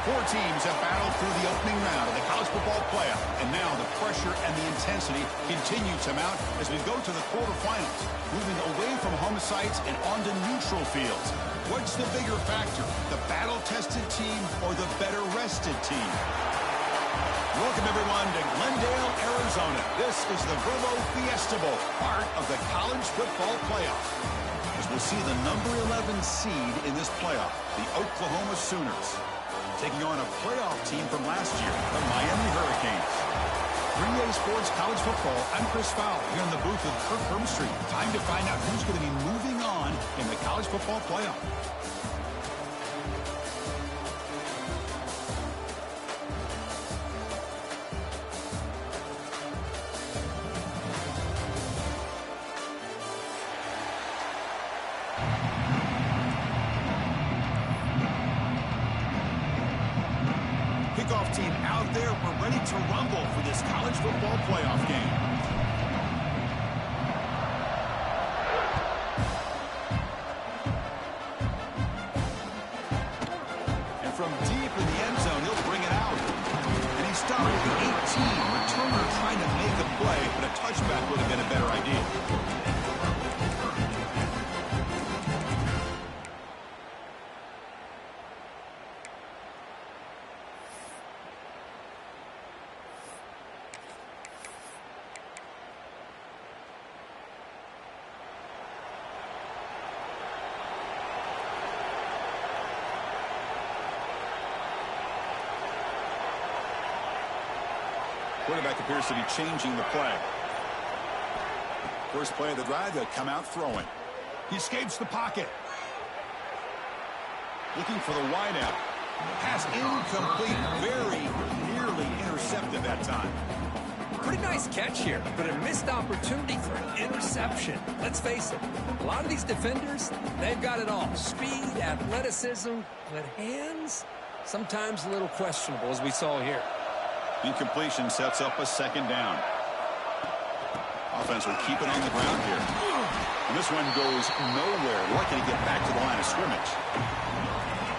Four teams have battled through the opening round of the college football playoff, and now the pressure and the intensity continue to mount as we go to the quarterfinals, moving away from home sites and onto neutral fields. What's the bigger factor, the battle-tested team or the better-rested team? Welcome, everyone, to Glendale, Arizona. This is the Verbo Fiesta Bowl, part of the college football playoff. As we'll see the number 11 seed in this playoff, the Oklahoma Sooners, taking on a playoff team from last year, the Miami Hurricanes. 3A Sports College Football, I'm Chris Fowler here in the booth with Kirk Herbstreit. Time to find out who's going to be moving on in the college football playoff. Kickoff team out there. We're ready to rumble for this college football playoff game. And from deep in the end zone, he'll bring it out. And he's stopped at the 18. Returner trying to make a play, but a touchback would have been a better idea. Quarterback appears to be changing the play. First play of the drive, they'll come out throwing. He escapes the pocket. Looking for the wideout. Pass incomplete, very nearly intercepted that time. Pretty nice catch here, but a missed opportunity for an interception. Let's face it, a lot of these defenders, they've got it all. Speed, athleticism, but hands, sometimes a little questionable, as we saw here. Incompletion sets up a second down. Offense will keep it on the ground here. And this one goes nowhere. Lucky to get back to the line of scrimmage.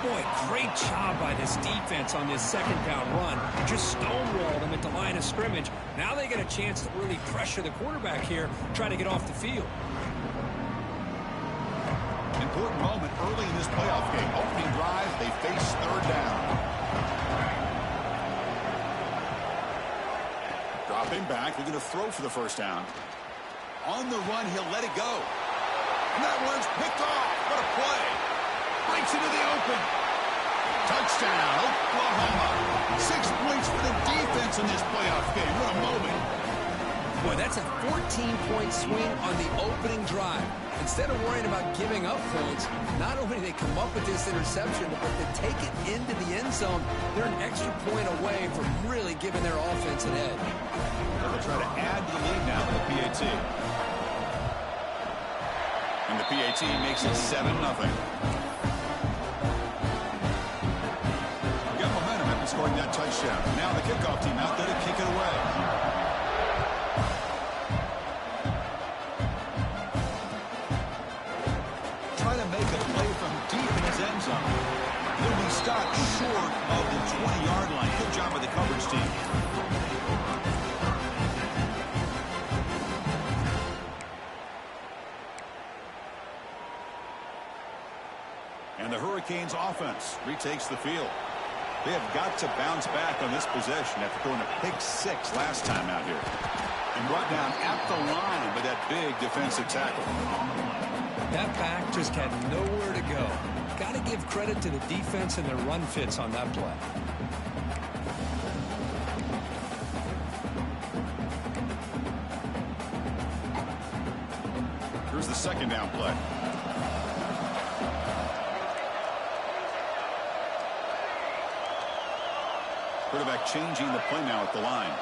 Boy, great job by this defense on this second down run. Just stonewalled them at the line of scrimmage. Now they get a chance to really pressure the quarterback here, try to get off the field. Important moment early in this playoff game. Opening drive, they face third down. Dropping back, looking to throw for the first down. On the run, he'll let it go. And that one's picked off. What a play. Breaks into the open. Touchdown, Oklahoma. 6 points for the defense in this playoff game. What a moment. Boy, that's a 14-point swing on the opening drive. Instead of worrying about giving up points, not only do they come up with this interception, but to take it into the end zone, they're an extra point away from really giving their offense an edge. They'll try to add to the lead now with the PAT. And the PAT makes it 7-0. Got momentum after scoring that touchdown. Now the kickoff team out there to kick it away. Trying to make a play from deep in his end zone. He'll be stopped short of the 20-yard line. Good job by the coverage team. And the Hurricanes offense retakes the field. They have got to bounce back on this possession after throwing a pick six last time out here. And brought down at the line by that big defensive tackle. That back just had nowhere to go. Got to give credit to the defense and their run fits on that play. Here's the second down play. Quarterback changing the play now at the line.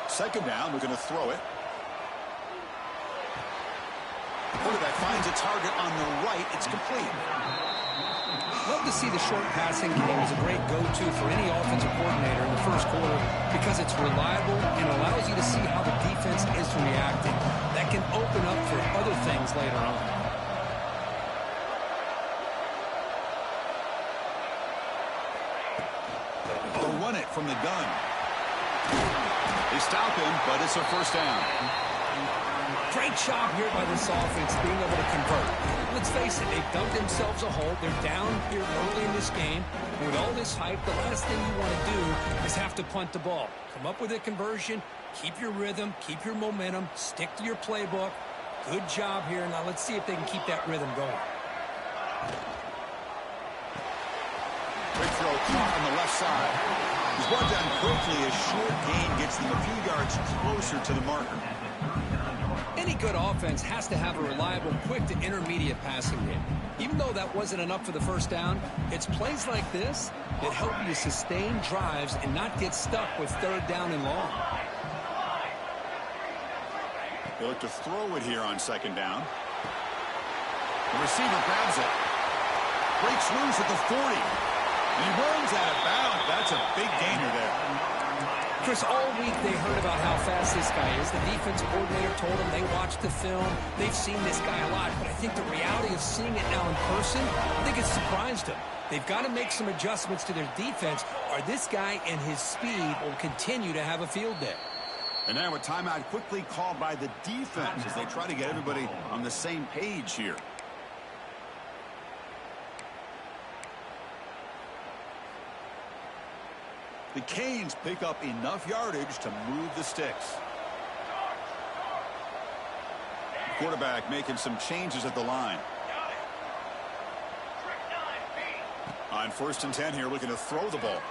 Second down, we're going to throw it. Quarterback finds a target on the right. It's complete. Love to see the short passing game as a great go-to for any offensive coordinator in the first quarter because it's reliable and allows you to see how the defense is reacting. That can open up for other things later on. They'll run it from the gun. They stop him, but it's a first down. Great job here by this offense being able to convert. Let's face it, they've dug themselves a hole. They're down here early in this game. With all this hype, the last thing you want to do is have to punt the ball. Come up with a conversion, keep your rhythm, keep your momentum, stick to your playbook. Good job here. Now let's see if they can keep that rhythm going. Quick throw caught on the left side. He's brought down quickly. A short gain gets them a few yards closer to the marker. Any good offense has to have a reliable, quick to intermediate passing game. Even though that wasn't enough for the first down, it's plays like this that help you sustain drives and not get stuck with third down and long. They look to throw it here on second down. The receiver grabs it. Breaks loose at the 40. And he runs out of bounds. That's a big gainer there. Chris, all week they heard about how fast this guy is. The defense coordinator told them they watched the film. They've seen this guy a lot. But I think the reality of seeing it now in person, I think it's surprised them. They've got to make some adjustments to their defense, or this guy and his speed will continue to have a field day. And now a timeout quickly called by the defense as they try to get everybody on the same page here. The Canes pick up enough yardage to move the sticks. Quarterback making some changes at the line. On 1st and 10 here, looking to throw the ball.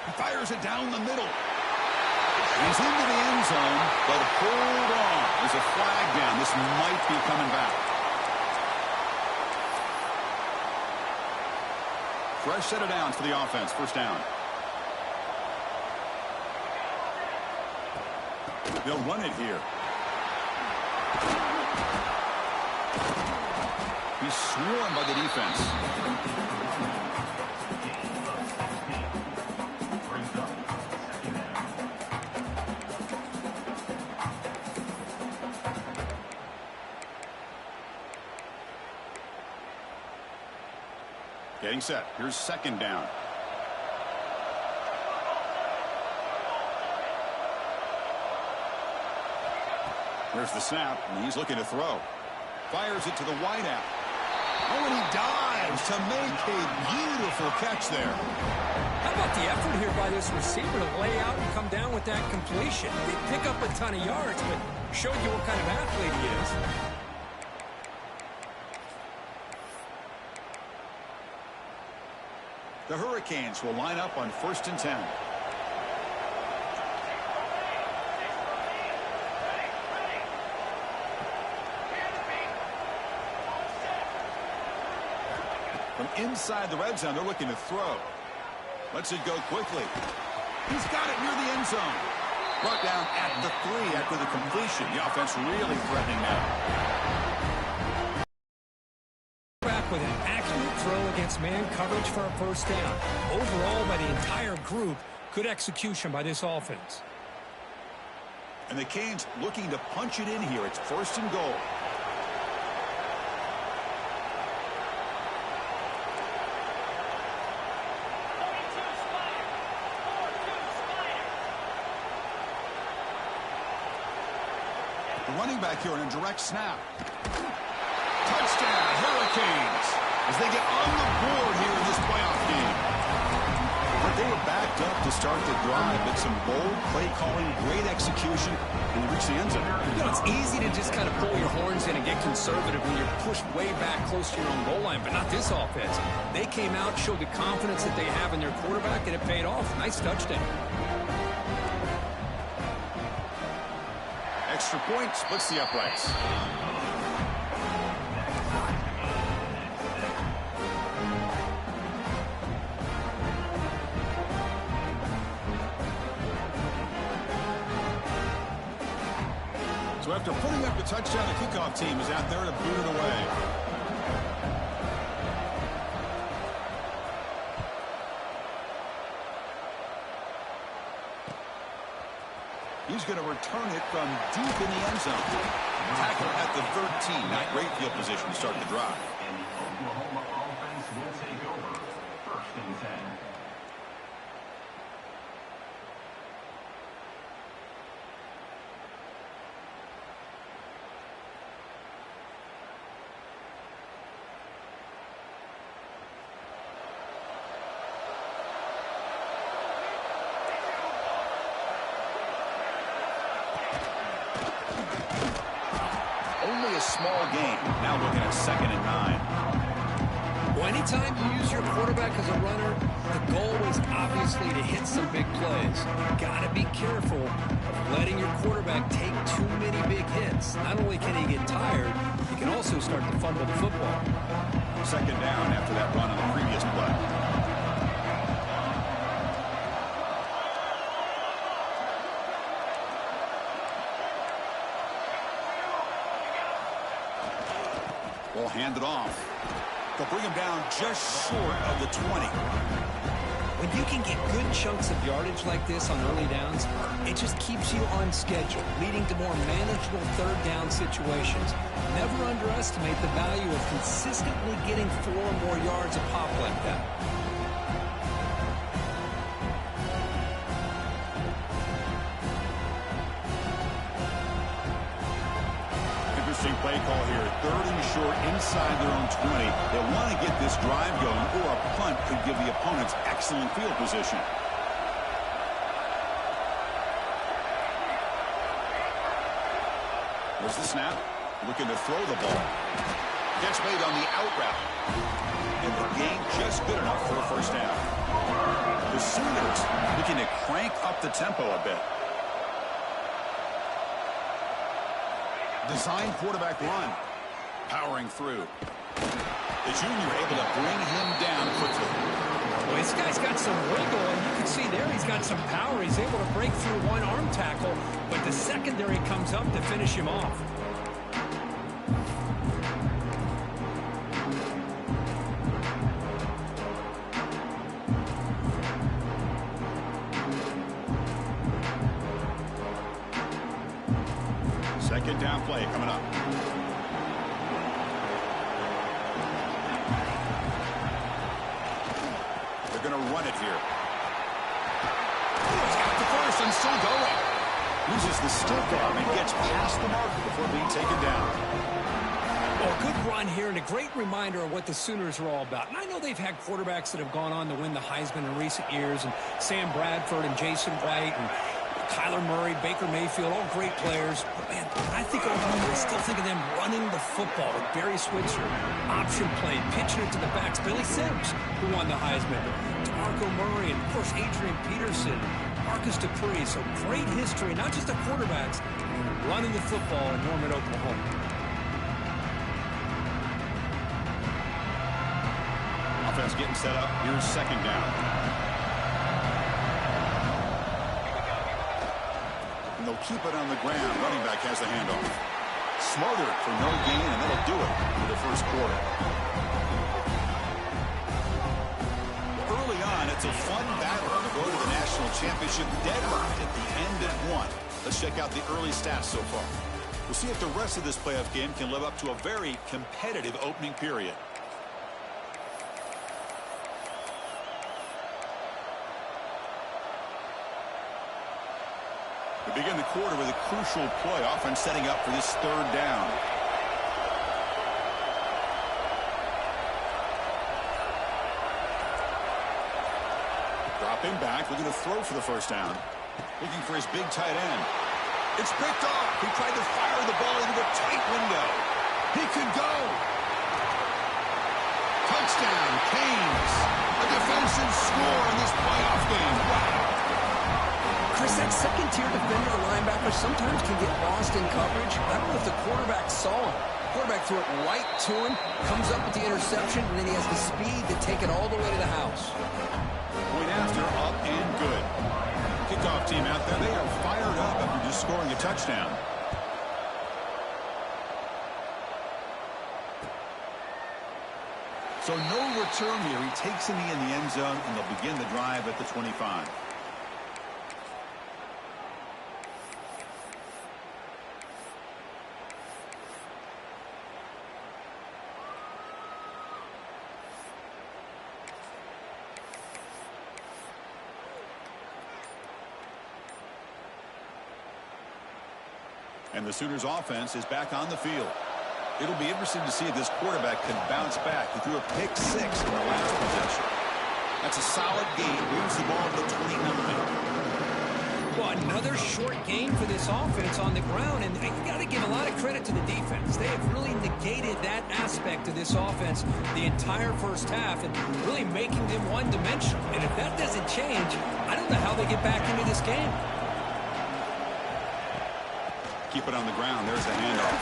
He fires it down the middle. He's into the end zone, but hold on. There's a flag down. This might be coming back. Fresh set of downs for the offense. First down. They'll run it here. He's swarmed by the defense. Getting set. Here's second down. There's the snap, and he's looking to throw. Fires it to the wideout. Oh, and he dives to make a beautiful catch there. How about the effort here by this receiver to lay out and come down with that completion? He pick up a ton of yards, but showed you what kind of athlete he is. The Hurricanes will line up on 1st and 10. From inside the red zone, they're looking to throw. Lets it go quickly. He's got it near the end zone. Brought down at the 3 after the completion. The offense really threatening now. Back with an accurate throw against man coverage for a first down. Overall, by the entire group, good execution by this offense. And the Canes looking to punch it in here. It's 1st and goal. The running back here on a direct snap. Touchdown, Hurricanes, as they get on the board here in this playoff game. But they were backed up to start the drive, but some bold play calling, great execution, and they reach the end zone. You know, it's easy to just kind of pull your horns in and get conservative when you're pushed way back close to your own goal line, but not this offense. They came out, showed the confidence that they have in their quarterback, and it paid off. Nice touchdown. Extra point splits the uprights. So after putting up the touchdown, the kickoff team is out there to boot it away. He's going to return it from deep in the end zone. Tackle at the 13. Not great field position to start the drive. And the Oklahoma offense will take over 1st and 10. small gain. Now looking at 2nd and 9. Well, anytime you use your quarterback as a runner, the goal is obviously to hit some big plays. You got to be careful of letting your quarterback take too many big hits. Not only can he get tired, he can also start to fumble the football. 2nd down after that run on the previous play. Will hand it off. They'll bring him down just short of the 20. When you can get good chunks of yardage like this on early downs, it just keeps you on schedule, leading to more manageable 3rd down situations. Never underestimate the value of consistently getting 4 or more yards a pop like that. Interesting play call here. 3rd and short inside their own 20. They want to get this drive going, or a punt could give the opponents excellent field position. There's the snap. Looking to throw the ball. Gets made on the out route. And the gain just good enough for a 1st down. The Sooners looking to crank up the tempo a bit. Design quarterback run. Powering through. The junior able to bring him down quickly. Well, this guy's got some wiggle, and you can see there he's got some power. He's able to break through one arm tackle, but the secondary comes up to finish him off. Second down play coming up. They're going to run it here. He's got the 1st and still going. Uses the stiff arm and gets past the marker before being taken down. Well, good run here and a great reminder of what the Sooners are all about. And I know they've had quarterbacks that have gone on to win the Heisman in recent years, and Sam Bradford and Jason Wright and Kyler Murray, Baker Mayfield, all great players. But, man, I think overall, I still think of them running the football with Barry Switzer, option play, pitching it to the backs. Billy Sims, who won the Heisman, DeMarco Murray, and, of course, Adrian Peterson, Marcus Dupree. So great history, not just of quarterbacks, running the football in Norman, Oklahoma. Offense getting set up. Here's 2nd down. And they'll keep it on the ground. Running back has the handoff. Smothered for no gain, and that'll do it for the 1st quarter. Early on, it's a fun battle to go to the national championship deadlocked at the end at 1. Let's check out the early stats so far. We'll see if the rest of this playoff game can live up to a very competitive opening period. We begin the quarter with a crucial play. Offense setting up for this 3rd down. Dropping back, looking to throw for the 1st down. Looking for his big tight end. It's picked off. He tried to fire the ball into a tight window. He could go. Touchdown, Canes. A defensive score in this playoff game. Wow. Chris, that second-tier defender or linebacker sometimes can get lost in coverage. I don't know if the quarterback saw him. The quarterback threw it right to him, comes up with the interception, and then he has the speed to take it all the way to the house. Point after, up and good. Kickoff team out there, they are fired up after just scoring a touchdown. So no return here. He takes him in the end zone, and they'll begin the drive at the 25. And the Sooners offense is back on the field. It'll be interesting to see if this quarterback can bounce back. He threw a pick 6 in the last possession. That's a solid game. Moves the ball to the 29. Well, another short gain for this offense on the ground, and you got to give a lot of credit to the defense. They have really negated that aspect of this offense the entire first half and really making them one-dimensional. And if that doesn't change, I don't know how they get back into this game. Keep it on the ground. There's the handoff.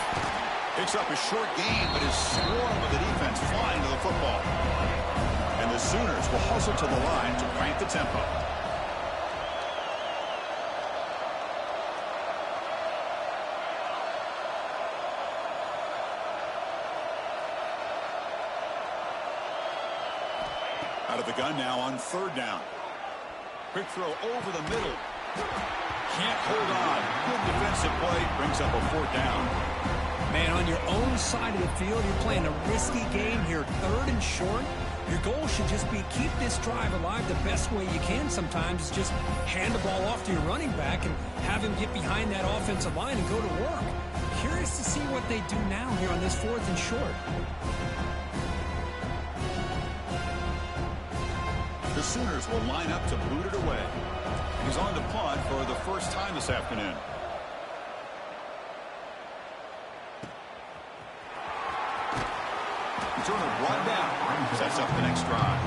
Picks up a short gain, but his swarm of the defense flying to the football. And the Sooners will hustle to the line to crank the tempo. Out of the gun now on third down. Quick throw over the middle. Can't hold on. Good defensive play. Brings up a fourth down. Man, on your own side of the field, you're playing a risky game here. Third and short. Your goal should just be keep this drive alive the best way you can sometimes. Is just hand the ball off to your running back and have him get behind that offensive line and go to work. Curious to see what they do now here on this fourth and short. The Sooners will line up to boot it away. He's on the punt for the first time this afternoon. Turner brought down. Sets up the next drive.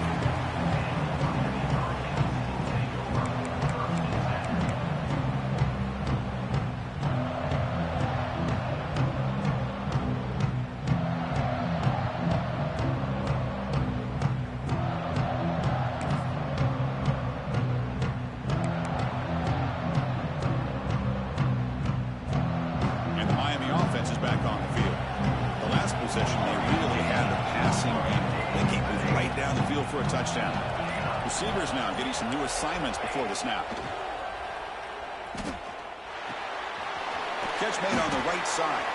For a touchdown. Receivers now getting some new assignments before the snap. Catch made on the right side.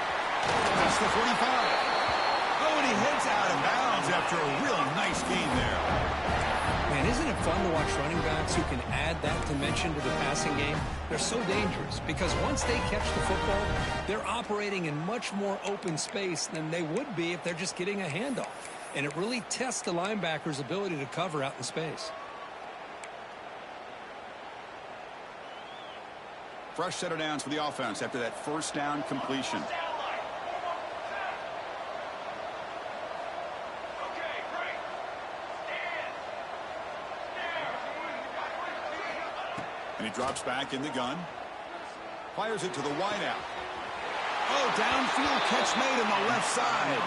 That's the 45. Oh, and he heads out of bounds after a real nice game there. Man, isn't it fun to watch running backs who can add that dimension to the passing game? They're so dangerous because once they catch the football, they're operating in much more open space than they would be if they're just getting a handoff. And it really tests the linebacker's ability to cover out in space. Fresh set of downs for the offense after that first down completion. And he drops back in the gun. Fires it to the wideout. Oh, downfield catch made on the left side.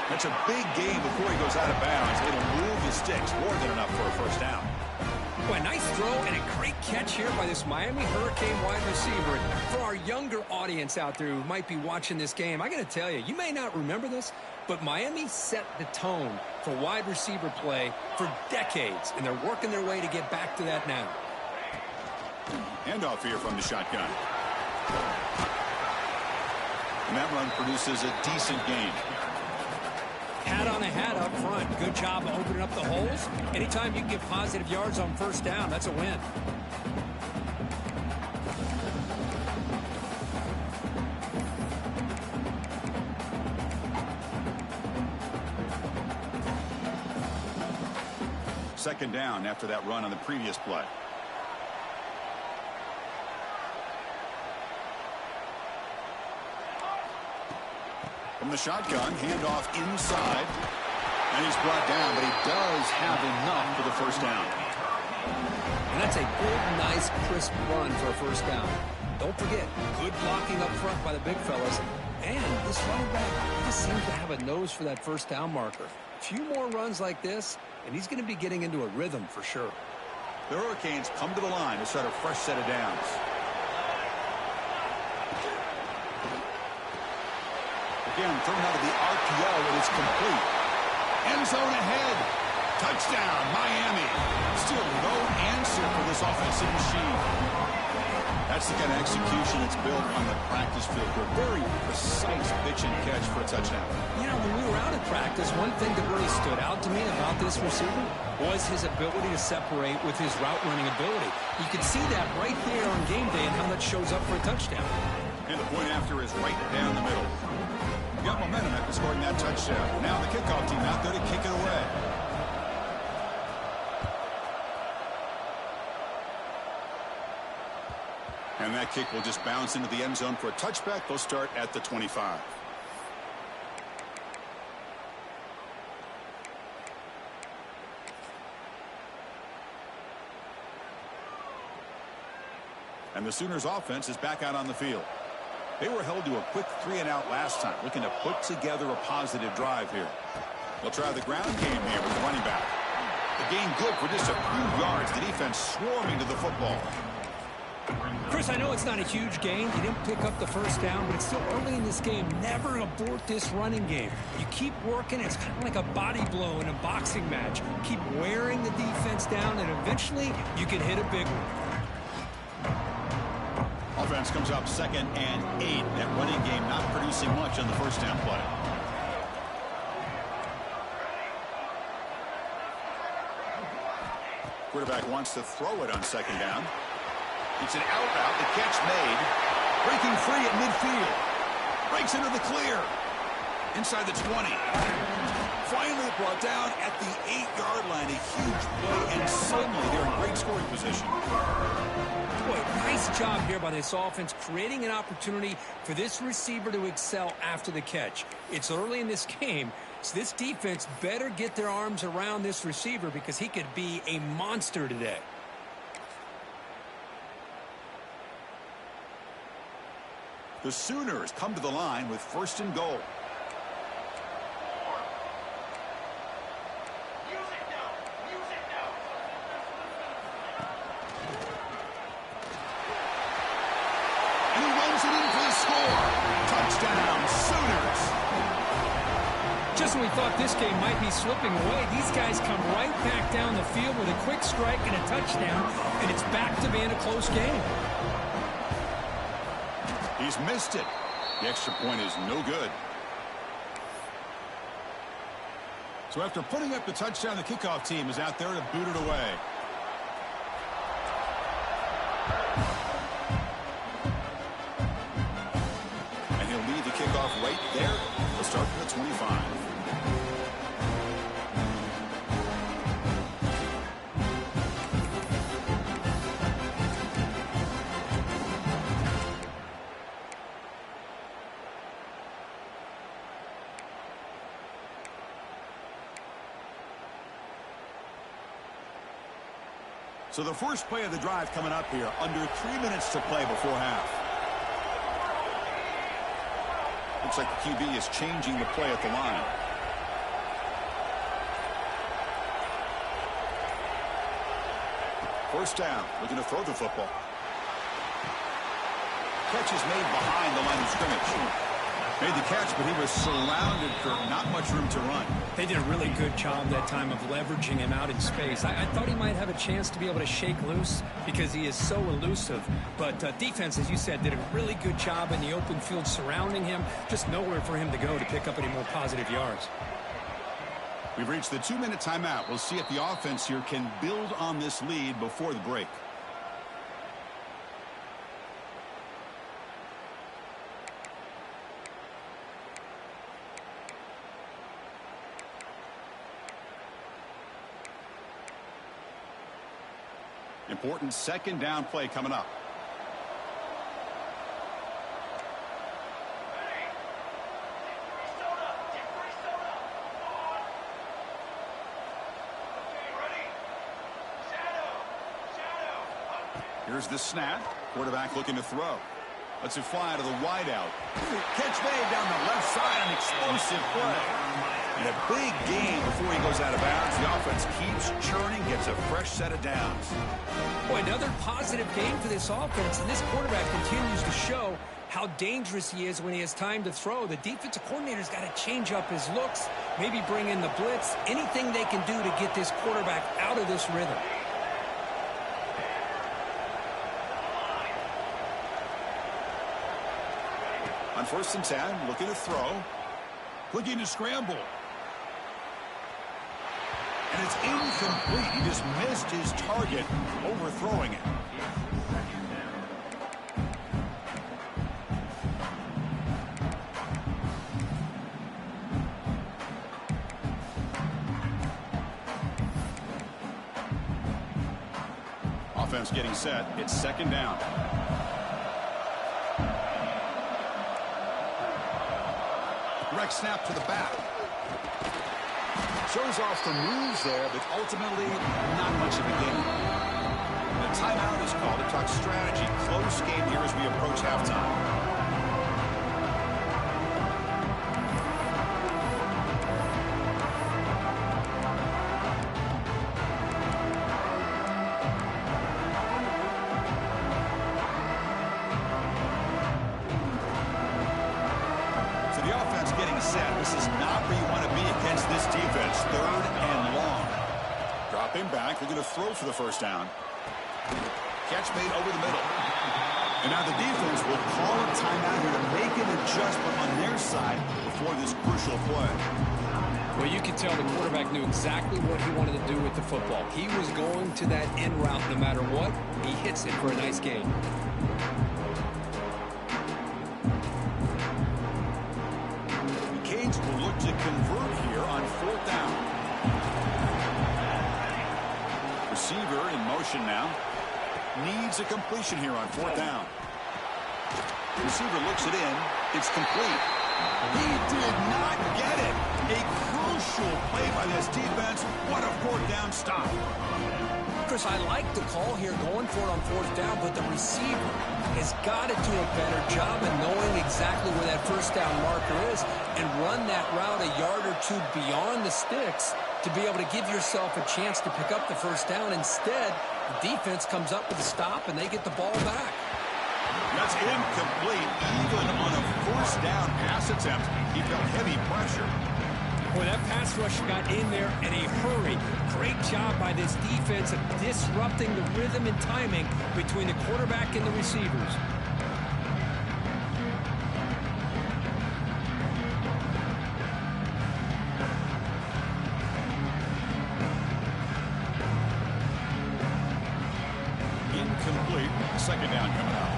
That's a big gain before he goes out of bounds. It'll move the sticks more than enough for a first down. Boy, nice throw and a great catch here by this Miami Hurricane wide receiver. And for our younger audience out there who might be watching this game, I got to tell you, you may not remember this, but Miami set the tone for wide receiver play for decades, and they're working their way to get back to that now. Handoff here from the shotgun. And that run produces a decent gain. Hat on a hat up front. Good job of opening up the holes. Anytime you can get positive yards on first down, that's a win. Second down after that run on the previous play. From the shotgun, handoff inside. And he's brought down, but he does have enough for the first down. And that's a good, nice, crisp run for a first down. Don't forget, good blocking up front by the big fellas. And this running back just seems to have a nose for that first down marker. A few more runs like this, and he's going to be getting into a rhythm for sure. The Hurricanes come to the line to start a fresh set of downs. Again, thrown out of the RPO, and it's complete. End zone ahead. Touchdown, Miami. Still no answer for this offensive machine. That's the kind of execution that's built on the practice field. A very precise pitch and catch for a touchdown. You know, when we were out at practice, one thing that really stood out to me about this receiver was his ability to separate with his route running ability. You can see that right there on game day and how that shows up for a touchdown. And the point after is right down the middle. Got momentum after scoring that touchdown. Now the kickoff team out there to kick it away. And that kick will just bounce into the end zone for a touchback. They'll start at the 25. And the Sooners offense is back out on the field. They were held to a quick 3-and-out last time, looking to put together a positive drive here. They'll try the ground game here with the running back. The gain good for just a few yards. The defense swarming to the football. Chris, I know it's not a huge gain. You didn't pick up the first down, but it's still early in this game. Never abort this running game. You keep working. It's kind of like a body blow in a boxing match. Keep wearing the defense down, and eventually you can hit a big one. Offense comes up 2nd and 8. That running game not producing much on the first down play. Quarterback wants to throw it on 2nd down. It's an out route. The catch made. Breaking free at midfield. Breaks into the clear. Inside the 20. Finally brought down at the 8-yard line. A huge play, and suddenly they're in great scoring position. Boy, nice job here by this offense, creating an opportunity for this receiver to excel after the catch. It's early in this game, so this defense better get their arms around this receiver because he could be a monster today. The Sooners come to the line with 1st and goal. And he runs it in for the score. Touchdown, Sooners. Just when we thought this game might be slipping away, these guys come right back down the field with a quick strike and a touchdown, and it's back to being a close game. He's missed it. The extra point is no good. So after putting up the touchdown, the kickoff team is out there to boot it away. And he'll lead the kickoff right there. We'll start from the 25. So the first play of the drive coming up here, under 3 minutes to play before half. Looks like the QB is changing the play at the line. First down, looking to throw the football. Catch is made behind the line of scrimmage. Made the catch, but he was surrounded for not much room to run. They did a really good job that time of leveraging him out in space. I thought he might have a chance to be able to shake loose because he is so elusive. But defense, as you said, did a really good job in the open field surrounding him. Just nowhere for him to go to pick up any more positive yards. We've reached the 2-minute timeout. We'll see if the offense here can build on this lead before the break. Important 2nd down play coming up. Here's the snap. Quarterback looking to throw. Lets it fly to the wideout. Catch made down the left side. An explosive play. And a big gain before he goes out of bounds. The offense keeps churning, gets a fresh set of downs. Boy, another positive game for this offense, and this quarterback continues to show how dangerous he is when he has time to throw. The defensive coordinator's got to change up his looks, maybe bring in the blitz, anything they can do to get this quarterback out of this rhythm. On 1st and 10, looking to throw. Looking to scramble. And it's incomplete. He just missed his target, overthrowing it. Offense getting set. It's 2nd down. quarterback snap to the back. Shows off the moves there, but ultimately not much of a gain. The timeout is called to talk strategy. Close game here as we approach halftime. This is not where you want to be against this defense. 3rd and long. Dropping back. They're going to throw for the first down. Catch made over the middle. And now the defense will call a timeout here to make an adjustment on their side before this crucial play. Well, you can tell the quarterback knew exactly what he wanted to do with the football. He was going to that end route no matter what. He hits it for a nice gain. Will look to convert here on 4th down. Receiver in motion now. Needs a completion here on 4th down. Receiver looks it in. It's complete. He did not get it. A crucial play by this defense. What a 4th down stop. Chris, I like the call here going for it on 4th down, but the receiver has got to do a better job of knowing exactly where that 1st down marker is and run that route a yard or two beyond the sticks to be able to give yourself a chance to pick up the 1st down. Instead, the defense comes up with a stop and they get the ball back. That's incomplete. Even on a 1st down pass attempt, he felt heavy pressure. Boy, that pass rush got in there in a hurry. Great job by this defense of disrupting the rhythm and timing between the quarterback and the receivers. Incomplete. 2nd down coming up.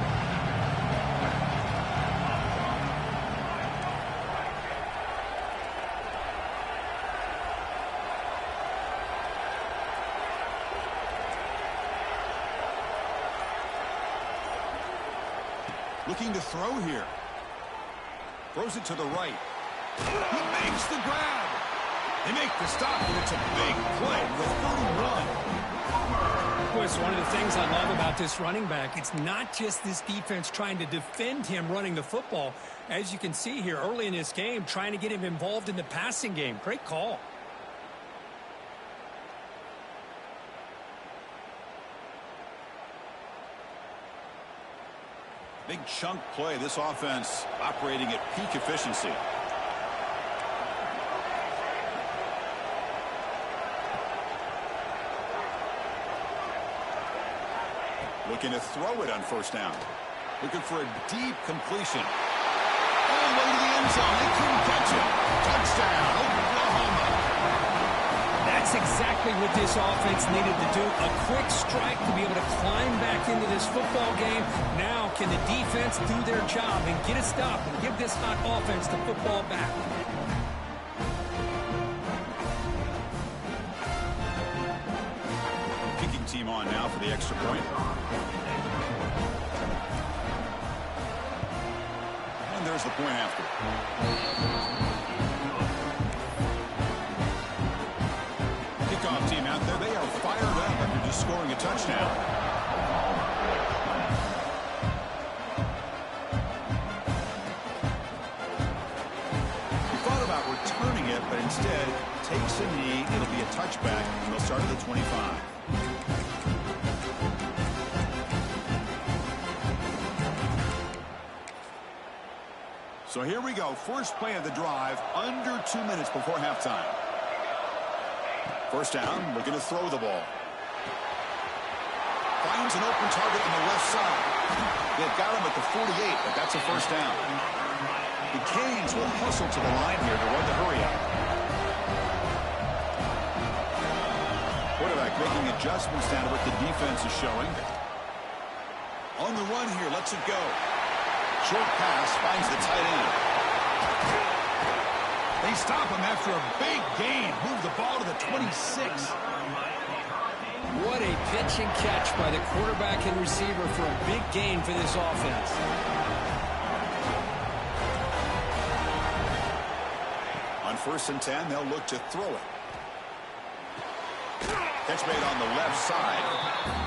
Looking to throw here. Throws it to the right. He makes the grab. They make the stop, and it's a big play with 31. Boy, it's one of the things I love about this running back. It's not just this defense trying to defend him running the football. As you can see here early in this game, trying to get him involved in the passing game. Great call. Big chunk play. This offense operating at peak efficiency. Looking to throw it on 1st down. Looking for a deep completion. All the way to the end zone. They couldn't catch it. Touchdown, Oklahoma. That's exactly what this offense needed to do. A quick strike to be able to climb back into this football game. Now can the defense do their job and get a stop and give this hot offense the football back? Kicking team on now for the extra point. And there's the point after. Kickoff team out there. They are fired up after just scoring a touchdown. He thought about returning it, but instead takes a knee. It'll be a touchback, and they'll start at the 25. So here we go. First play of the drive, under 2 minutes before halftime. 1st down, looking to throw the ball. Finds an open target on the left side. They've got him at the 48, but that's a 1st down. The Canes will hustle to the line here to run the hurry up. Quarterback making adjustments down to what the defense is showing. On the run here, lets it go. Short pass finds the tight end. They stop him after a big gain. Move the ball to the 26. What a pitch and catch by the quarterback and receiver for a big gain for this offense. 1st and 10, they'll look to throw it. Catch made on the left side.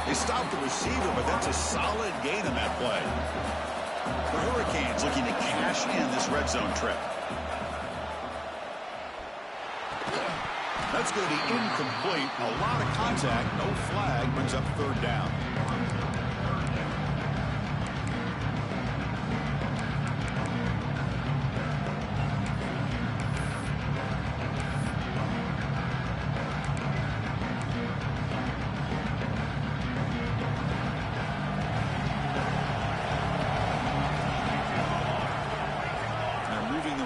They stopped the receiver, but that's a solid gain on that play. The Hurricanes looking to cash in this red zone trip. That's going to be incomplete. A lot of contact. No flag. Brings up 3rd down.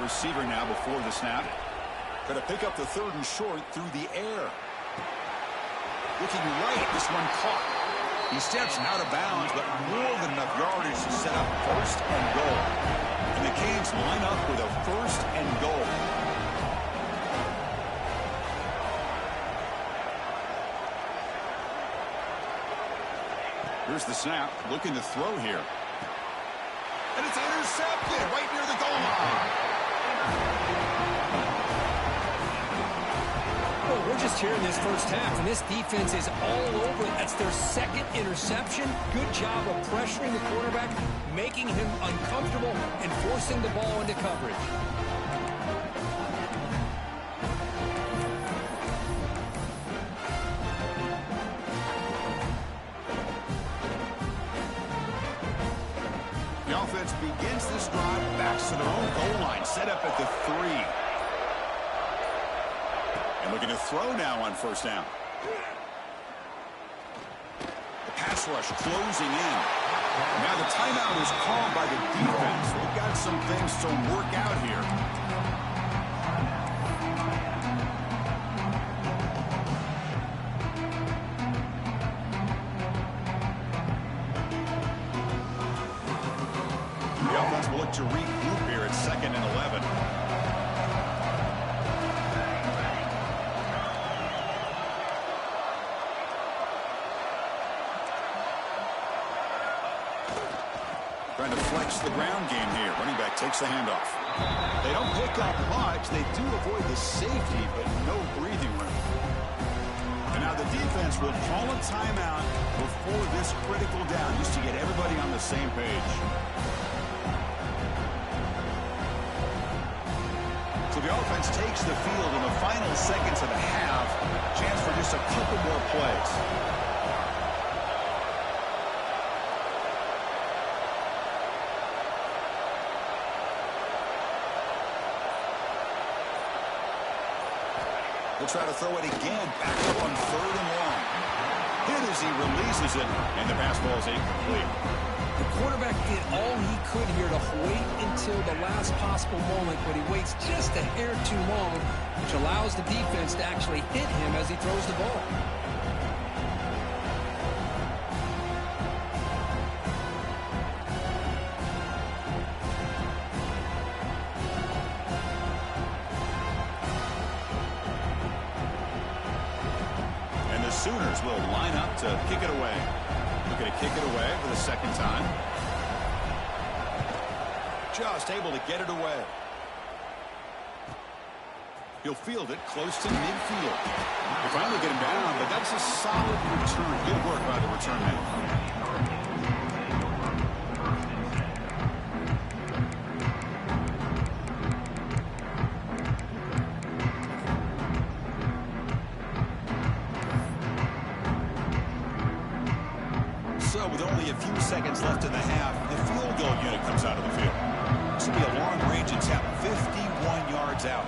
Receiver now before the snap. Going to pick up the 3rd and short through the air. Looking right, this one caught. He steps out of bounds, but more than enough yardage to set up 1st and goal. And the Canes line up with a 1st and goal. Here's the snap, looking to throw here. And it's intercepted right near the goal line. Well, we're just here in this first half, and this defense is all over. That's their 2nd interception. Good job of pressuring the quarterback, making him uncomfortable, and forcing the ball into coverage. The offense begins this drive, backs to their own goal line, set up at the 3. And looking to throw now on 1st down. The pass rush closing in. Now the timeout is called by the defense. They've got some things to work out here. The offense will look to regroup here at 2nd and 11. Trying to flex the ground game here. Running back takes the handoff. They don't pick up much. They do avoid the safety, but no breathing room. And now the defense will call a timeout before this critical down, just to get everybody on the same page. So the offense takes the field in the final seconds of the half. Chance for just a couple more plays. He'll try to throw it again, back up on 3rd and long. Hit as he releases it, and the pass ball is incomplete. The quarterback did all he could here to wait until the last possible moment, but he waits just a hair too long, which allows the defense to actually hit him as he throws the ball. Sooners will line up to kick it away. Looking to kick it away for the 2nd time. Just able to get it away. He'll field it close to midfield. They finally get him down, but that's a solid return. Good work by the return man. With only a few seconds left in the half, the field goal unit comes out of the field. This will be a long-range attempt, 51 yards out.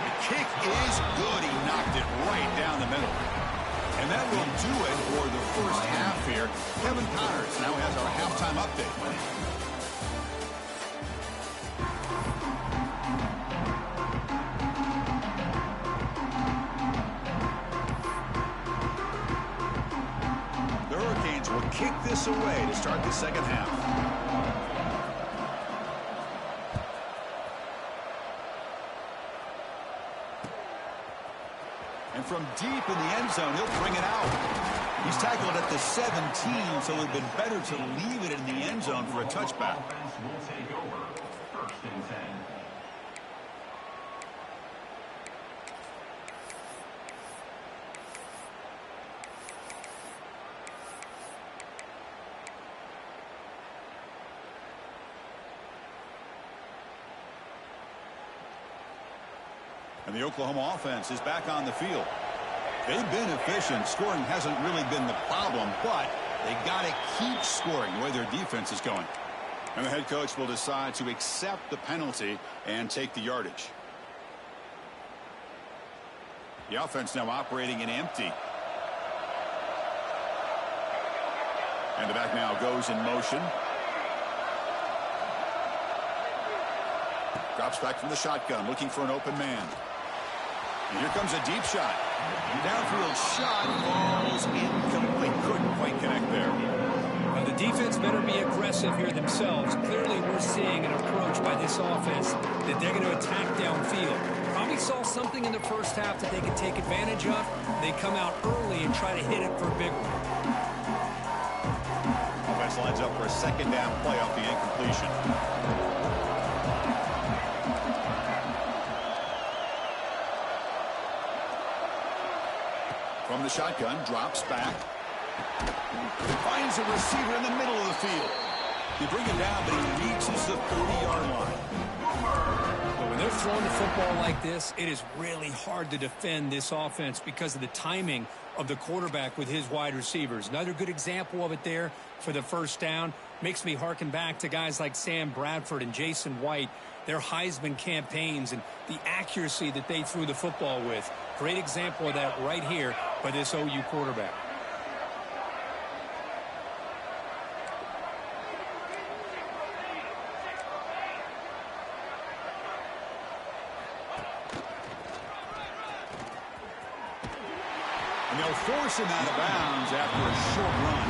The kick is good. He knocked it right down the middle. And that will do it for the first half here. Kevin Connors now has our halftime update. Kick this away to start the 2nd half. And from deep in the end zone, he'll bring it out. He's tackled at the 17, so it would have been better to leave it in the end zone for a touchback. And the Oklahoma offense is back on the field. They've been efficient. Scoring hasn't really been the problem, but they got to keep scoring the way their defense is going. And the head coach will decide to accept the penalty and take the yardage. The offense now operating in empty. And the back now goes in motion. Drops back from the shotgun, looking for an open man. And here comes a deep shot. Downfield shot falls incomplete. Couldn't quite connect there. Well, the defense better be aggressive here themselves. Clearly, we're seeing an approach by this offense that they're going to attack downfield. Probably saw something in the first half that they could take advantage of. They come out early and try to hit it for a big one. Offense lines up for a second down play off the incompletion. From the shotgun, drops back. Finds a receiver in the middle of the field. They bring him down, but he reaches the 30-yard line. But when they're throwing the football like this, it is really hard to defend this offense because of the timing of the quarterback with his wide receivers. Another good example of it there for the first down. Makes me harken back to guys like Sam Bradford and Jason White, their Heisman campaigns and the accuracy that they threw the football with. Great example of that right here by this OU quarterback. And they'll force him out of bounds after a short run.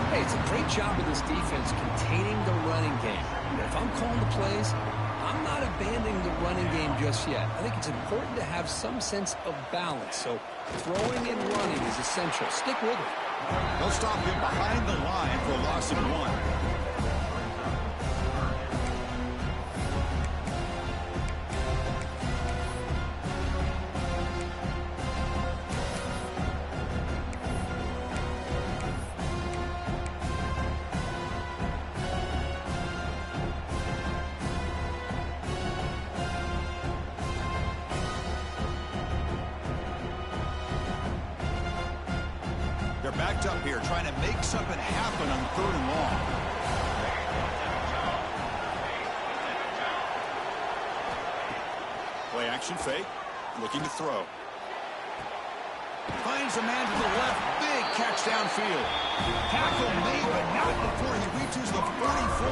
Hey, it's a great job of this defense containing the running game. But if I'm calling the plays, I'm not abandoning the running game just yet. I think it's important to have some sense of balance. So throwing and running is essential. Stick with it. They'll stop him behind the line for a loss of 1. They're backed up here, trying to make something happen on 3rd and long. Play action fake, looking to throw. Finds a man to the left, big catch downfield. Tackle made, but not before he reaches the 44.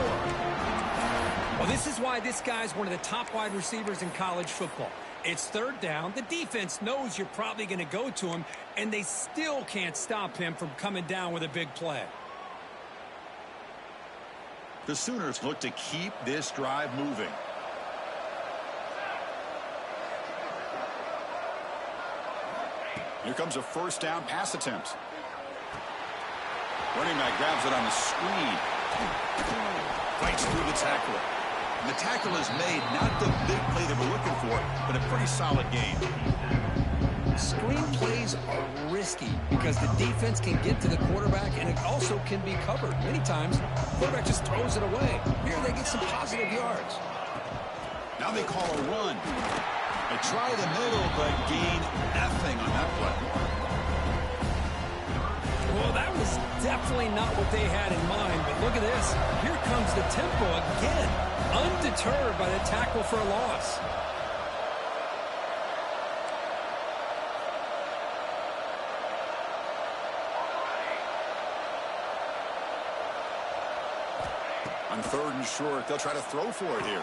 Well, this is why this guy's one of the top wide receivers in college football. It's 3rd down. The defense knows you're probably going to go to him, and they still can't stop him from coming down with a big play. The Sooners look to keep this drive moving. Here comes a 1st down pass attempt. Running back grabs it on the screen. Fights through the tackler. And the tackle is made, not the big play that we're looking for, but a pretty solid game. Screen plays are risky because the defense can get to the quarterback, and it also can be covered. Many times, the quarterback just throws it away. Here they get some positive yards. Now they call a run. They try the middle, but gain nothing on that play. Well, that was definitely not what they had in mind, but look at this. Here comes the tempo again, undeterred by the tackle for a loss. On 3rd and short, they'll try to throw for it here.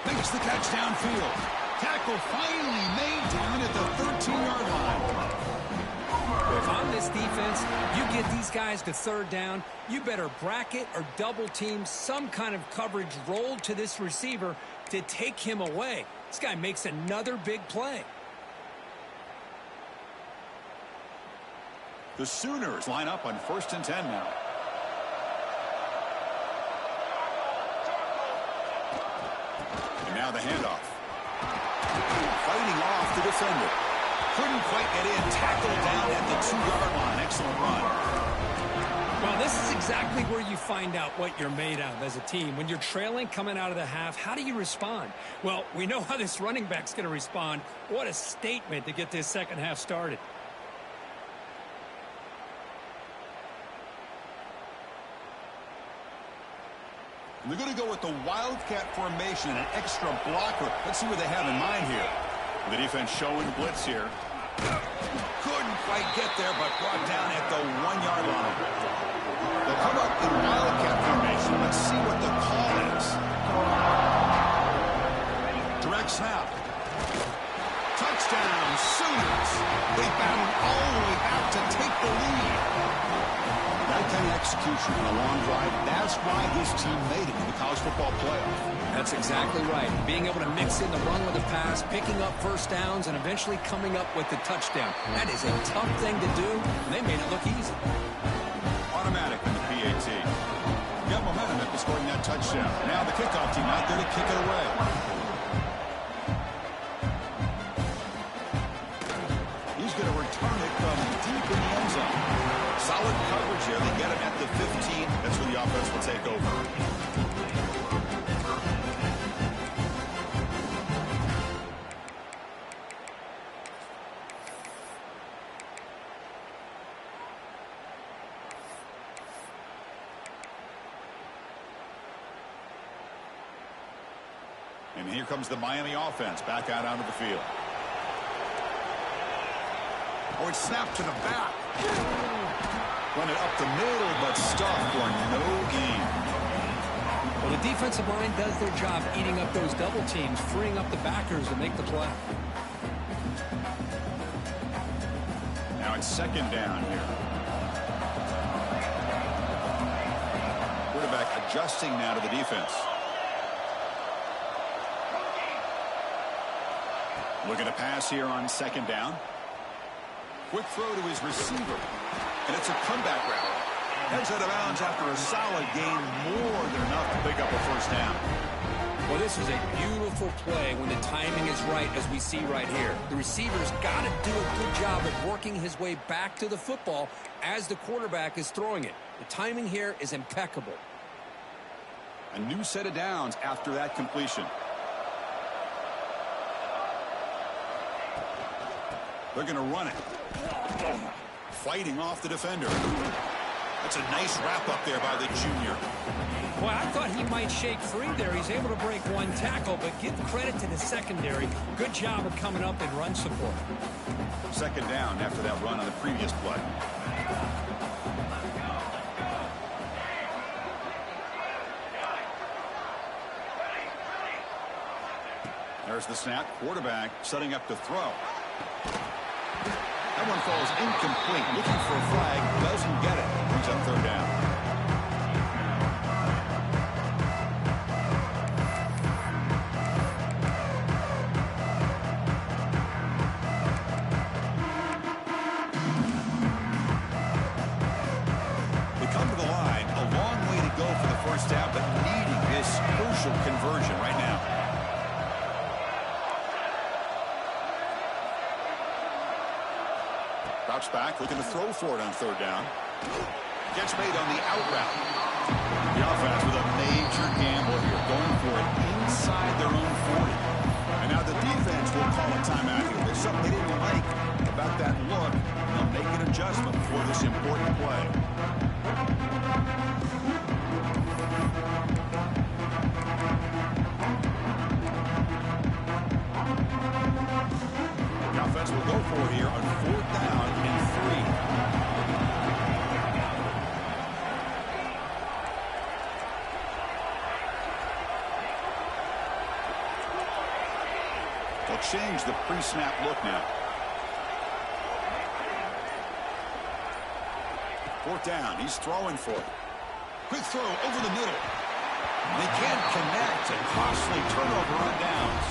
Makes the catch downfield. Tackle finally made down at the 13-yard line. If on this defense, you get these guys to 3rd down, you better bracket or double team some kind of coverage rolled to this receiver to take him away. This guy makes another big play. The Sooners line up on 1st and 10 now. And now the handoff. Fighting off the defender. Couldn't quite get in. Tackled down at the 2-yard line. Excellent run. Well, this is exactly probably where you find out what you're made of as a team. When you're trailing coming out of the half, how do you respond? Well, we know how this running back's going to respond. What a statement to get this second half started. They're going to go with the Wildcat formation and an extra blocker. Let's see what they have in mind here. The defense showing blitz here. Couldn't quite get there, but brought down at the 1-yard line. They'll come up in Wildcat formation. Let's see what the call is. Direct snap. Touchdown, Sooners. They battled all the way back to take the lead. That kind of execution in a long drive, that's why this team made it to the college football playoff. That's exactly right. Being able to mix in the run with the pass, picking up first downs, and eventually coming up with the touchdown. That is a tough thing to do, and they made it look easy. Automatic in the PAT. Got momentum after scoring that touchdown. Now the kickoff team out there to kick it away. He's going to return it from deep in the end zone. Solid coverage here. They get him at the 15. That's where the offense will take over. And here comes the Miami offense back out onto the field. Oh, it's snapped to the back. Run it up the middle, but stuffed for no gain. Well, the defensive line does their job eating up those double teams, freeing up the backers to make the play. Now it's second down here. Quarterback adjusting now to the defense. Looking to pass here on second down. Quick throw to his receiver. And it's a comeback route. Heads out of bounds after a solid gain, more than enough to pick up a first down. Well, this is a beautiful play when the timing is right, as we see right here. The receiver's got to do a good job of working his way back to the football as the quarterback is throwing it. The timing here is impeccable. A new set of downs after that completion. They're going to run it. Fighting off the defender. That's a nice wrap up there by the junior. Well, I thought he might shake free there. He's able to break one tackle, but give credit to the secondary. Good job of coming up and run support. Second down after that run on the previous play. There's the snap. Quarterback setting up to throw. That one falls incomplete. Looking for a flag. Doesn't get it. Brings up third down. They come to the line. A long way to go for the first down, but needing this crucial conversion right now. Drops back, looking to throw for it on third down. Gets made on the out route. The offense with a major gamble here, going for it inside their own 40. And now the defense will call a timeout here. There's something they didn't like about that look. They'll make an adjustment for this important play. The offense will go for it here on fourth down and 3. They'll change the pre-snap look now. Fourth down. He's throwing for it. Quick throw over the middle. They can't connect. A costly turnover on downs.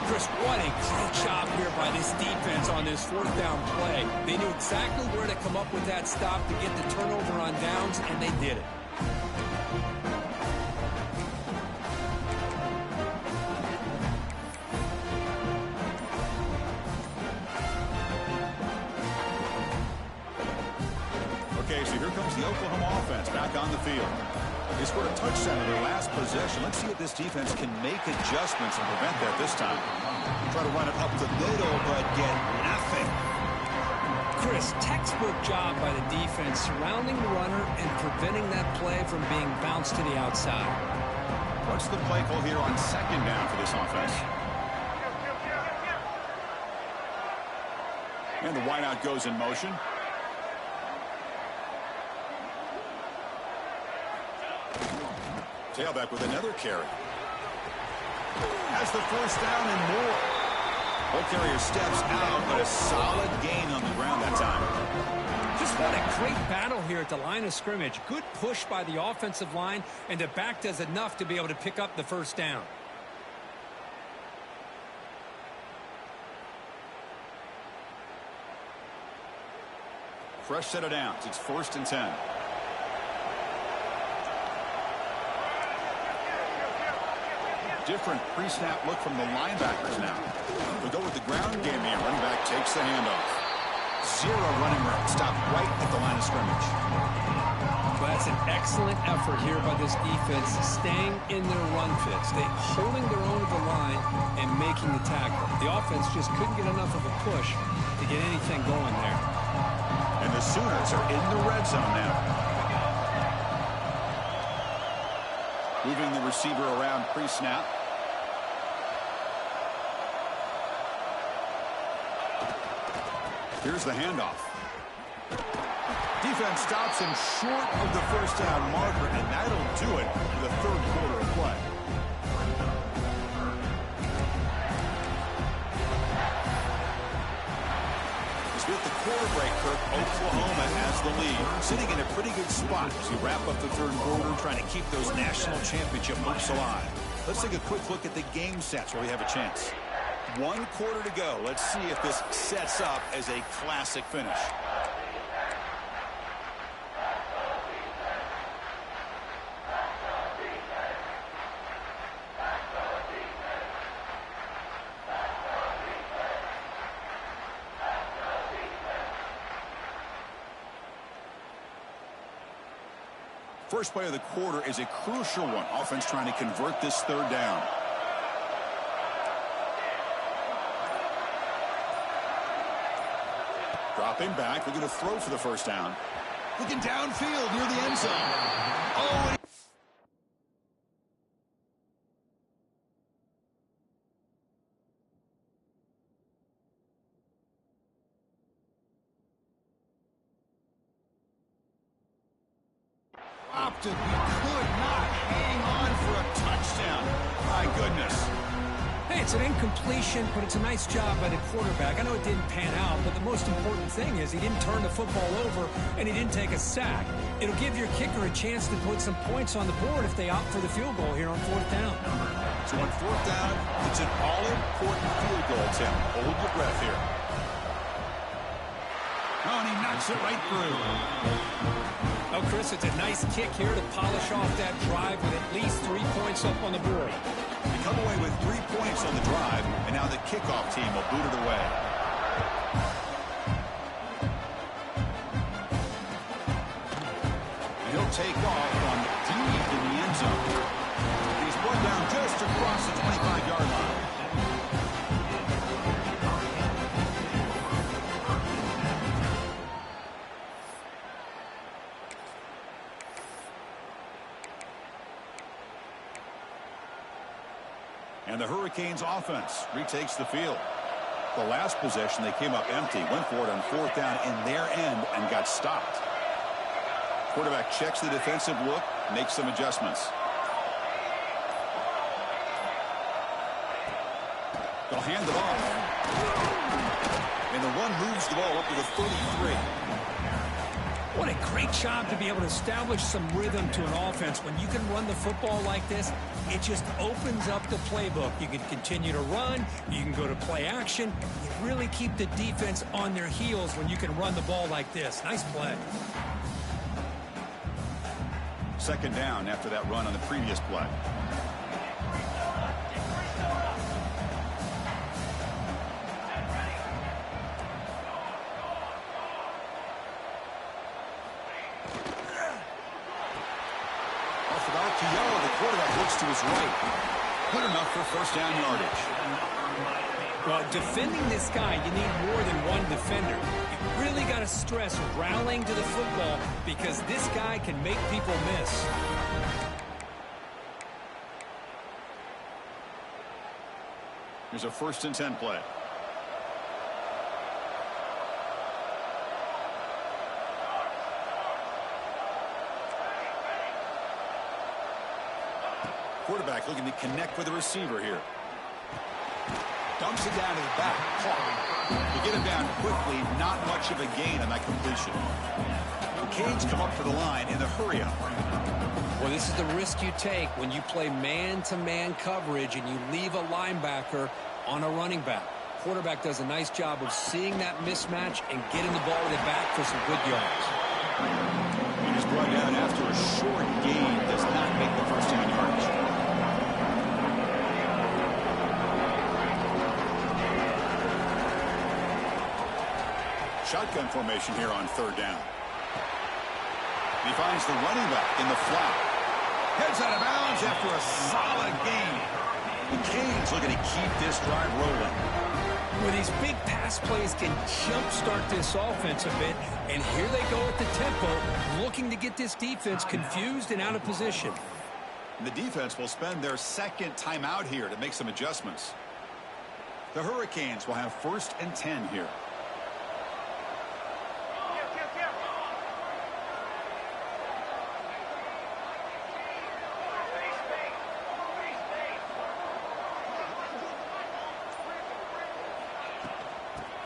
Chris, what a great job here by this defense on this fourth down play. They knew exactly where to come up with that stop to get the turnover on downs, and they did it. Okay, so here comes the Oklahoma offense back on the field. They scored a touchdown in their last possession. Let's see if this defense can make adjustments and prevent that this time. Try to run it up the middle, but get nothing. Chris, textbook job by the defense surrounding the runner and preventing that play from being bounced to the outside. What's the play call here on second down for this offense? And the wideout goes in motion. Tailback with another carry. Has the first down and more. Ball carrier steps out, but a solid gain on the ground that time. Just what a great battle here at the line of scrimmage. Good push by the offensive line, and the back does enough to be able to pick up the first down. Fresh set of downs. It's 1st and 10. Different pre-snap look from the linebackers now. We go with the ground game here. Running back takes the handoff. Zero running room. Stopped right at the line of scrimmage. Well, that's an excellent effort here by this defense, staying in their run fits. They holding their own at the line and making the tackle. The offense just couldn't get enough of a push to get anything going there. And the Sooners are in the red zone now. Moving the receiver around pre-snap. Here's the handoff. Defense stops him short of the first down marker, and that'll do it for the third quarter of play. With the quarter break, Kirk, Oklahoma has the lead, sitting in a pretty good spot as we wrap up the third quarter, trying to keep those national championship hopes alive. Let's take a quick look at the game sets where we have a chance. 1 quarter to go. Let's see if this sets up as a classic finish. First play of the quarter is a crucial one. Offense trying to convert this third down. Dropping back. They're going to throw for the first down. Looking downfield near the end zone. Oh, and opted. We could not hang on for a touchdown. My goodness. Hey, it's an incompletion, but it's a nice job by the quarterback. I know it didn't pan out, but the most important thing is he didn't turn the football over and he didn't take a sack. It'll give your kicker a chance to put some points on the board if they opt for the field goal here on 4th down. So on 4th down, it's an all-important field goal, Tim. Hold your breath here. Oh, and he knocks it right through. Oh, Chris, it's a nice kick here to polish off that drive with at least 3 points up on the board. We come away with 3 points on the drive, and now the kickoff team will boot it away. And he'll take off on deep in the end zone. He's brought down just across the 25-yard line. And the Hurricanes offense retakes the field. The last possession, they came up empty, went for it on 4th down in their end and got stopped. Quarterback checks the defensive look, makes some adjustments. They'll hand it off. And the run moves the ball up to the 33. What a great job to be able to establish some rhythm to an offense. When you can run the football like this, it just opens up the playbook. You can continue to run. You can go to play action. You really keep the defense on their heels when you can run the ball like this. Nice play. 2nd down after that run on the previous play. quarterback looks to his right. Good enough for first down yardage. Well, defending this guy, you need more than one defender. You really got to stress rallying to the football because this guy can make people miss. Here's a 1st and 10 play. Quarterback looking to connect with the receiver here. Dumps it down to the back. Caught. To get him down quickly, not much of a gain on that completion. The Canes come up to the line in the hurry-up. Well, this is the risk you take when you play man-to-man coverage and you leave a linebacker on a running back. Quarterback does a nice job of seeing that mismatch and getting the ball to the back for some good yards. He was brought down after a short gain. Does not make the first down yardage. Shotgun formation here on 3rd down. He finds the running back in the flat. Heads out of bounds after a solid gain. The Canes looking to keep this drive rolling. Well, these big pass plays can jumpstart this offense a bit, and here they go at the tempo, looking to get this defense confused and out of position. And the defense will spend their 2nd timeout here to make some adjustments. The Hurricanes will have 1st and 10 here.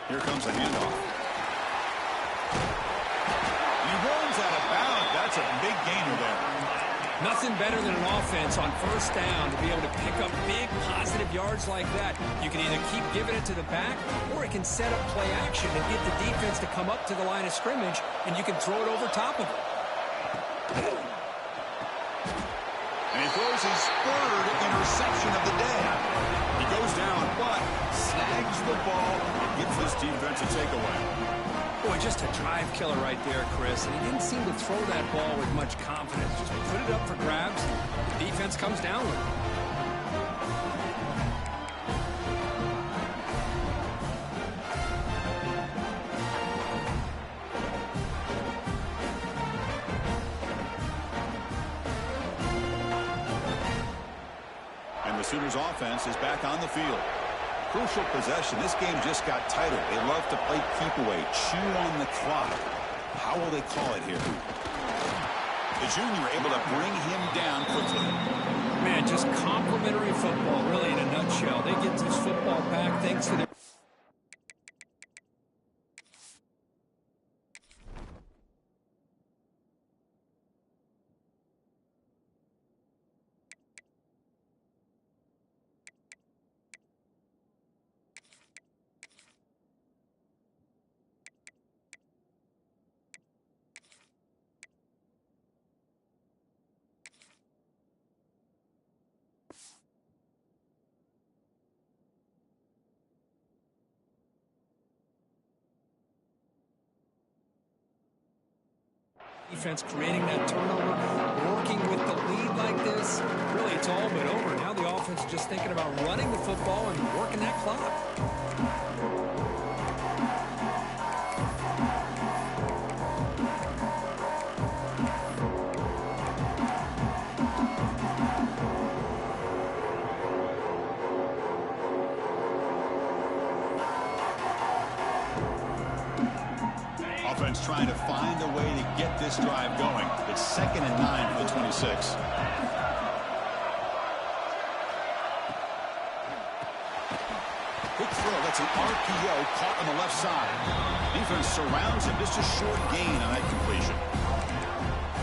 Here comes a handoff. He runs out of bounds. That's a big gainer there. Nothing better than an offense on 1st down to be able to pick up big positive yards like that. You can either keep giving it to the back, or it can set up play action and get the defense to come up to the line of scrimmage, and you can throw it over top of it. And he throws his 3rd interception of the day. He goes down, but snags the ball and gives this defense a takeaway. Boy, just a drive killer right there, Chris. And he didn't seem to throw that ball with much confidence. Just put it up for grabs. The defense comes down with it. And the Sooners offense is back on the field. Crucial possession. This game just got tighter. They love to play keep away, chew on the clock. How will they call it here? The junior able to bring him down quickly. Man, just complimentary football, really, in a nutshell. They get this football back thanks to their... defense creating that turnover, working with the lead like this. Really, it's all but over. Now the offense is just thinking about running the football and working that clock. Offense trying to find a way to get this drive going. It's 2nd and 9 for the 26. Quick throw. That's an RPO caught on the left side. Defense surrounds him. Just a short gain on that completion.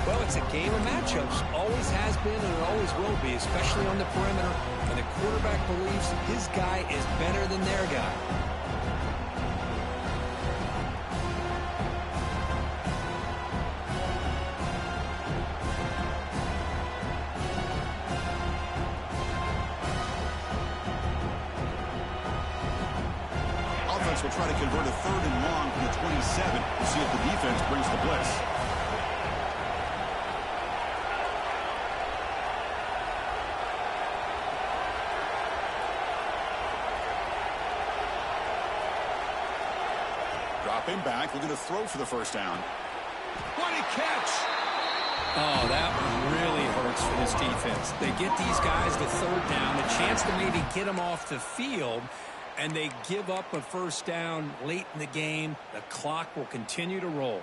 Well, it's a game of matchups. Always has been and it always will be, especially on the perimeter. And the quarterback believes his guy is better than their guy. Will try to convert a 3rd and long from the 27. We'll see if the defense brings the blitz. Dropping back, looking to throw for the first down. What a catch! Oh, that one really hurts for this defense. They get these guys to third down, a chance to maybe get them off the field, and they give up a first down late in the game. The clock will continue to roll.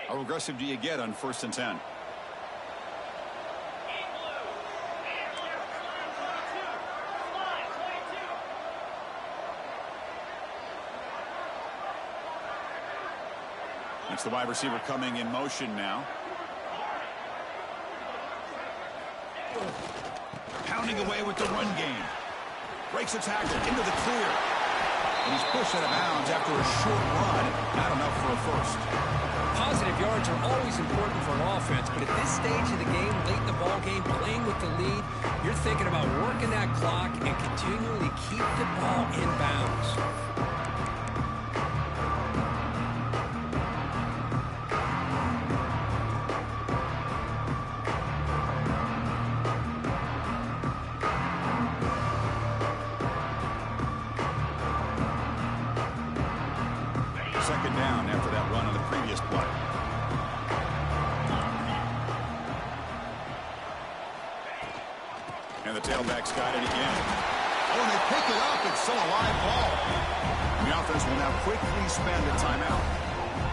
How aggressive do you get on 1st and 10? It's the wide receiver coming in motion now. Pounding away with the run game. Breaks a tackle into the clear. And he's pushed out of bounds after a short run. Not enough for a first. Positive yards are always important for an offense, but at this stage of the game, late in the ball game, playing with the lead, you're thinking about working that clock and continually keep the ball in bounds. Second down after that run on the previous play. And the tailback's got it again. Oh, and they pick it up. It's still a live ball. The offense will now quickly spend a timeout.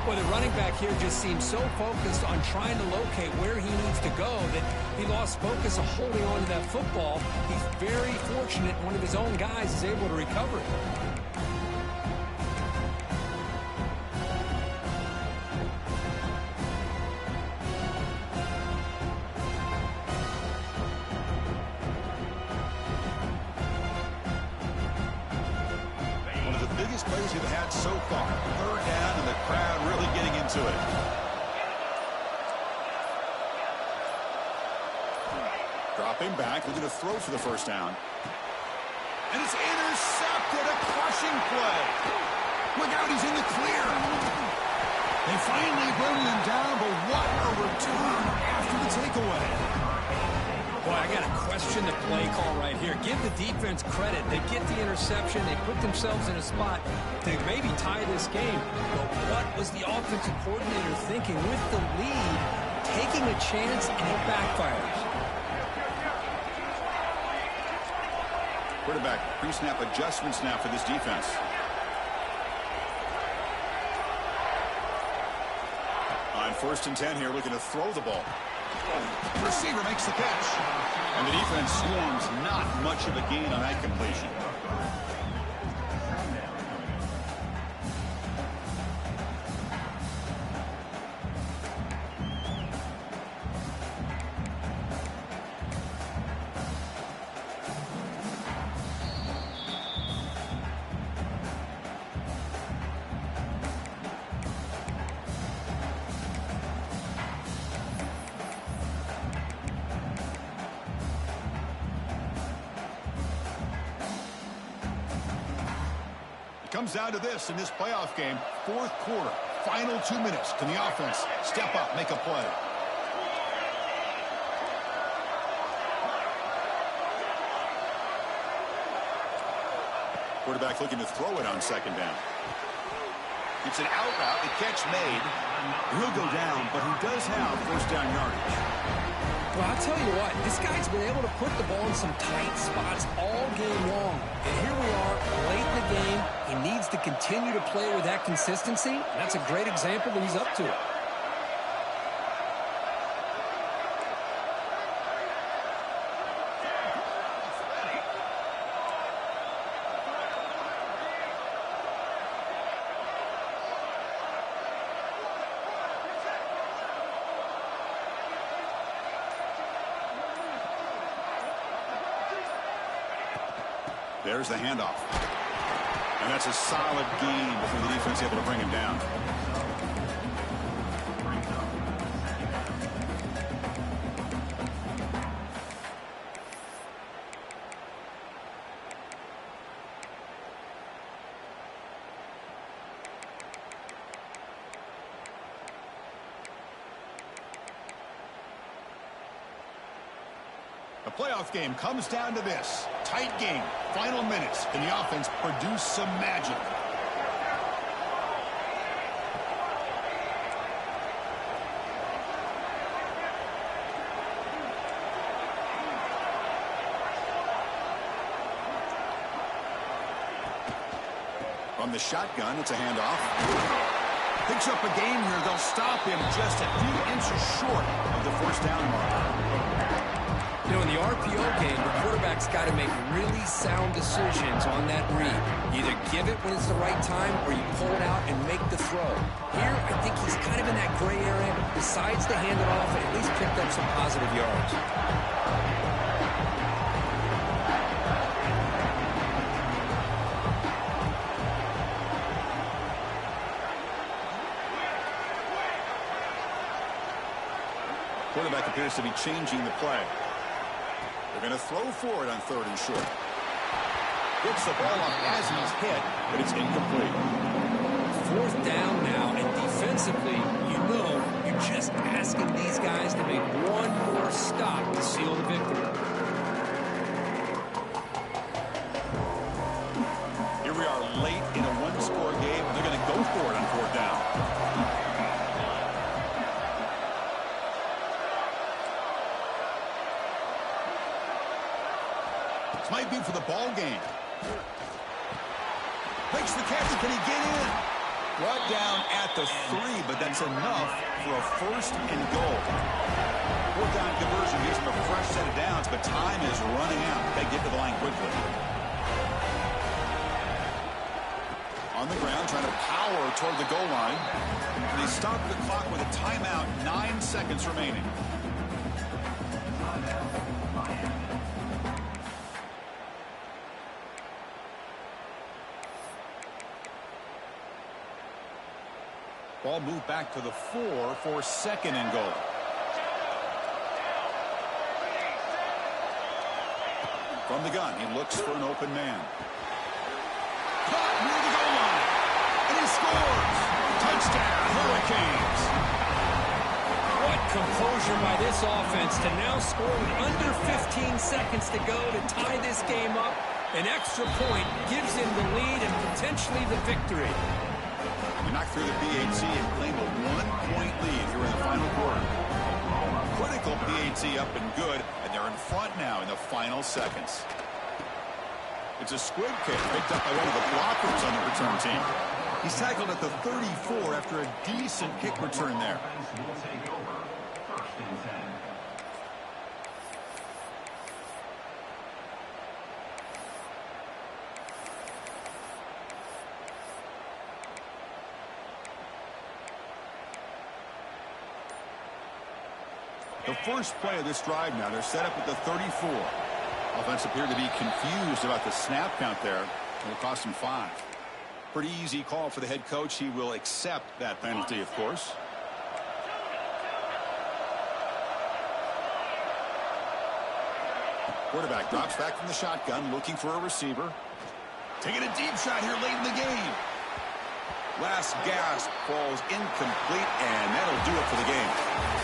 Well, the running back here just seems so focused on trying to locate where he needs to go that he lost focus of holding on to that football. He's very fortunate one of his own guys is able to recover it. Plays you've had so far. Third down and the crowd really getting into it. Dropping back, looking to throw for the first down. And it's intercepted, a crushing play. Look out, he's in the clear. They finally bring him down, but what a return after the takeaway. Boy, I got to question the play call right here. Give the defense credit. They get the interception. They put themselves in a spot to maybe tie this game. But what was the offensive coordinator thinking with the lead, taking a chance, and it backfires? Quarterback pre-snap adjustments now for this defense. On 1st and 10 here, looking to throw the ball. Receiver makes the catch. And the defense swarms not much of a gain on that completion. Comes down to this in this playoff game. 4th quarter, final 2 minutes. Can the offense step up, make a play? Quarterback looking to throw it on 2nd down. It's an out route, the catch made. He'll go down, but he does have 1st down yardage. Well, I'll tell you what, this guy's been able to put the ball in some tight spots all game long. And here we are, late in the game. He needs to continue to play with that consistency. And that's a great example that he's up to it. There's the handoff. And that's a solid gain before the defense able to bring him down. A playoff game comes down to this. Tight game, final minutes, and the offense produced some magic. From the shotgun, it's a handoff. Picks up a gain here. They'll stop him just a few inches short of the first down marker. You know, in the RPO game, the quarterback's got to make really sound decisions on that read. You either give it when it's the right time or you pull it out and make the throw. Here, I think he's kind of in that gray area, decides to hand it off and at least picked up some positive yards. Quarterback appears to be changing the play. They're going to throw for it on 3rd and short. Gets the ball up as he's hit, but it's incomplete. 4th down now, and defensively, you know you're just asking these guys to make one more stop to seal the victory. Here we are late in a one-score game, and they're going to go for it on 4th down. This might be for the ball game. Makes the catch. Can he get in? Brought down at the 3, but that's enough for a 1st and goal. 4th down conversion gives him a fresh set of downs, but time is running out. They get to the line quickly. On the ground, trying to power toward the goal line. And they stop the clock with a timeout, 9 seconds remaining. Ball moved back to the 4 for 2nd and goal. From the gun, he looks for an open man. Caught near the goal line. And he scores. Touchdown, Hurricanes. What composure by this offense to now score with under 15 seconds to go to tie this game up. An extra point gives him the lead and potentially the victory. They knock through the PAT and claim a 1-point lead here in the final quarter. Critical PAT up and good, and they're in front now in the final seconds. It's a squib kick picked up by one of the blockers on the return team. He's tackled at the 34 after a decent kick return there. The first play of this drive now, they're set up at the 34. Offense appeared to be confused about the snap count there. It'll cost him 5. Pretty easy call for the head coach. He will accept that penalty, of course. Quarterback drops back from the shotgun, looking for a receiver. Taking a deep shot here late in the game. Last gasp falls incomplete, and that'll do it for the game.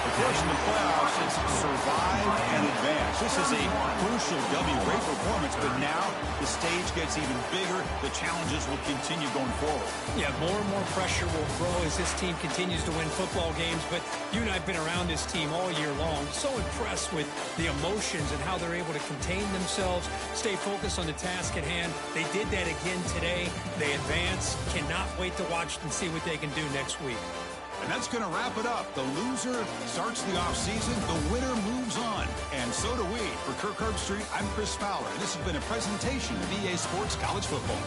The course in the playoffs is survive and advance. This is a crucial W. Great performance, but now the stage gets even bigger. The challenges will continue going forward. Yeah, more and more pressure will grow as this team continues to win football games, but you and I have been around this team all year long. So impressed with the emotions and how they're able to contain themselves, stay focused on the task at hand. They did that again today. They advance. Cannot wait to watch and see what they can do next week. And that's going to wrap it up. The loser starts the offseason. The winner moves on. And so do we. For Kirk Herbstreit, I'm Chris Fowler. This has been a presentation of EA Sports College Football.